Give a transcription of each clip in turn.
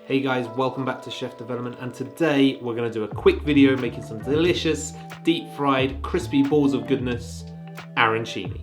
Hey guys, welcome back to Chef Development, and today we're going to do a quick video making some delicious deep fried crispy balls of goodness, arancini.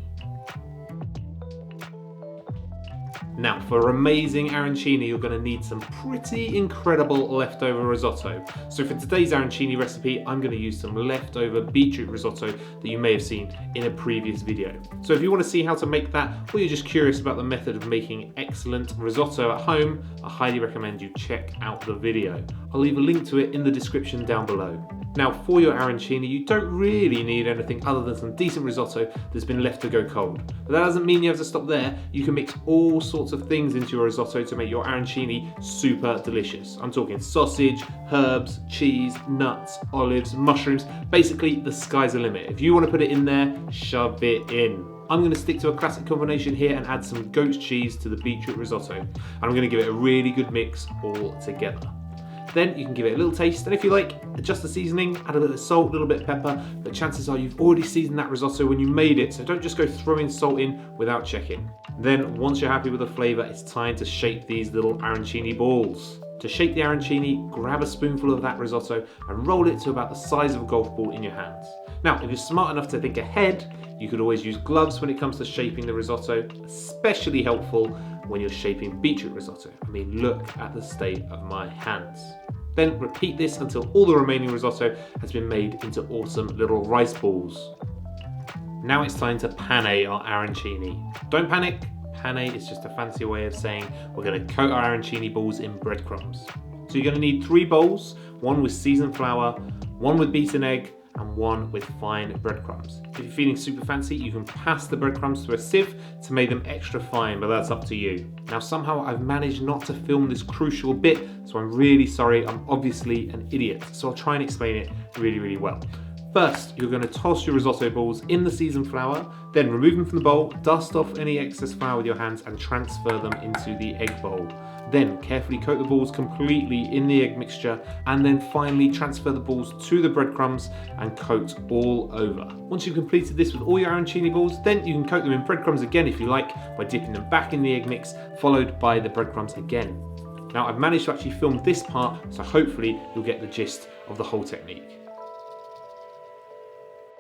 Now, for amazing arancini, you're going to need some pretty incredible leftover risotto. So for today's arancini recipe, I'm going to use some leftover beetroot risotto that you may have seen in a previous video. So if you want to see how to make that, or you're just curious about the method of making excellent risotto at home, I highly recommend you check out the video. I'll leave a link to it in the description down below. Now, for your arancini, you don't really need anything other than some decent risotto that's been left to go cold. But that doesn't mean you have to stop there. You can mix all sorts of things into your risotto to make your arancini super delicious. I'm talking sausage, herbs, cheese, nuts, olives, mushrooms. Basically, the sky's the limit. If you want to put it in there, shove it in. I'm going to stick to a classic combination here and add some goat cheese to the beetroot risotto. And I'm going to give it a really good mix all together. Then you can give it a little taste, and if you like, adjust the seasoning, add a little salt, a little bit of pepper, but chances are you've already seasoned that risotto when you made it, so don't just go throwing salt in without checking. Then, once you're happy with the flavour, it's time to shape these little arancini balls. To shape the arancini, grab a spoonful of that risotto and roll it to about the size of a golf ball in your hands. Now, if you're smart enough to think ahead, you could always use gloves when it comes to shaping the risotto, especially helpful when you're shaping beetroot risotto. I mean, look at the state of my hands. Then repeat this until all the remaining risotto has been made into awesome little rice balls. Now it's time to pane our arancini. Don't panic, pane is just a fancy way of saying we're going to coat our arancini balls in breadcrumbs. So you're going to need 3 bowls, one with seasoned flour, one with beaten egg, and one with fine breadcrumbs. If you're feeling super fancy, you can pass the breadcrumbs through a sieve to make them extra fine, but that's up to you. Now, somehow I've managed not to film this crucial bit, so I'm really sorry. I'm obviously an idiot, so I'll try and explain it really well. First, you're going to toss your risotto balls in the seasoned flour, then remove them from the bowl, dust off any excess flour with your hands and transfer them into the egg bowl. Then carefully coat the balls completely in the egg mixture, and then finally transfer the balls to the breadcrumbs and coat all over. Once you've completed this with all your arancini balls, then you can coat them in breadcrumbs again if you like, by dipping them back in the egg mix, followed by the breadcrumbs again. Now, I've managed to actually film this part, so hopefully you'll get the gist of the whole technique.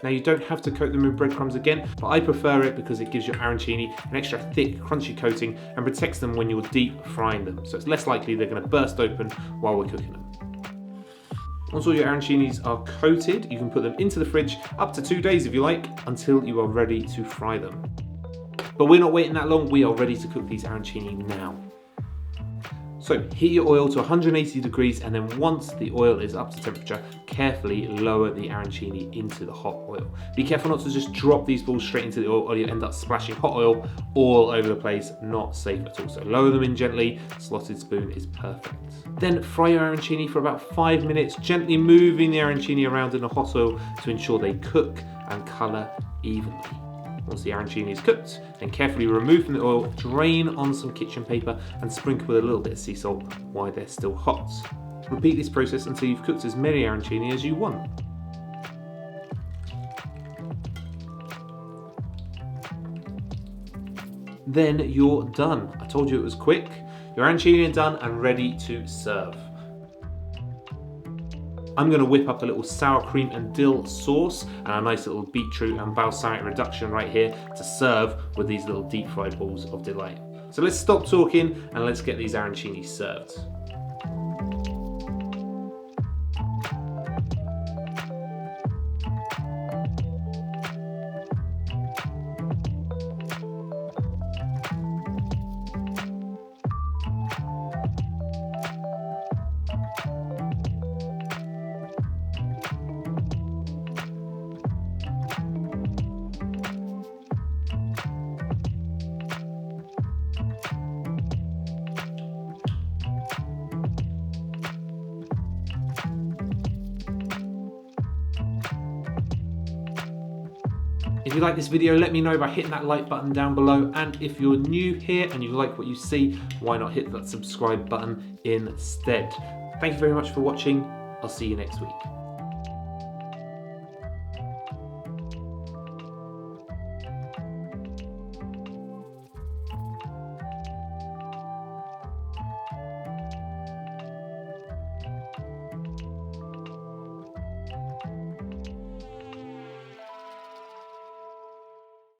Now, you don't have to coat them in breadcrumbs again, but I prefer it because it gives your arancini an extra thick, crunchy coating and protects them when you're deep frying them, so it's less likely they're going to burst open while we're cooking them. Once all your arancinis are coated, you can put them into the fridge up to 2 days if you like, until you are ready to fry them. But we're not waiting that long, we are ready to cook these arancini now. So heat your oil to 180 degrees, and then once the oil is up to temperature, carefully lower the arancini into the hot oil. Be careful not to just drop these balls straight into the oil or you end up splashing hot oil all over the place. Not safe at all. So lower them in gently, slotted spoon is perfect. Then fry your arancini for about 5 minutes, gently moving the arancini around in the hot oil to ensure they cook and colour evenly. Once the arancini is cooked, then carefully remove from the oil, drain on some kitchen paper and sprinkle with a little bit of sea salt while they're still hot. Repeat this process until you've cooked as many arancini as you want. Then you're done. I told you it was quick. Your arancini are done and ready to serve. I'm going to whip up a little sour cream and dill sauce and a nice little beetroot and balsamic reduction right here to serve with these little deep fried balls of delight. So let's stop talking and let's get these arancini served. If you like this video, let me know by hitting that like button down below, and if you're new here and you like what you see, why not hit that subscribe button instead. Thank you very much for watching. I'll see you next week.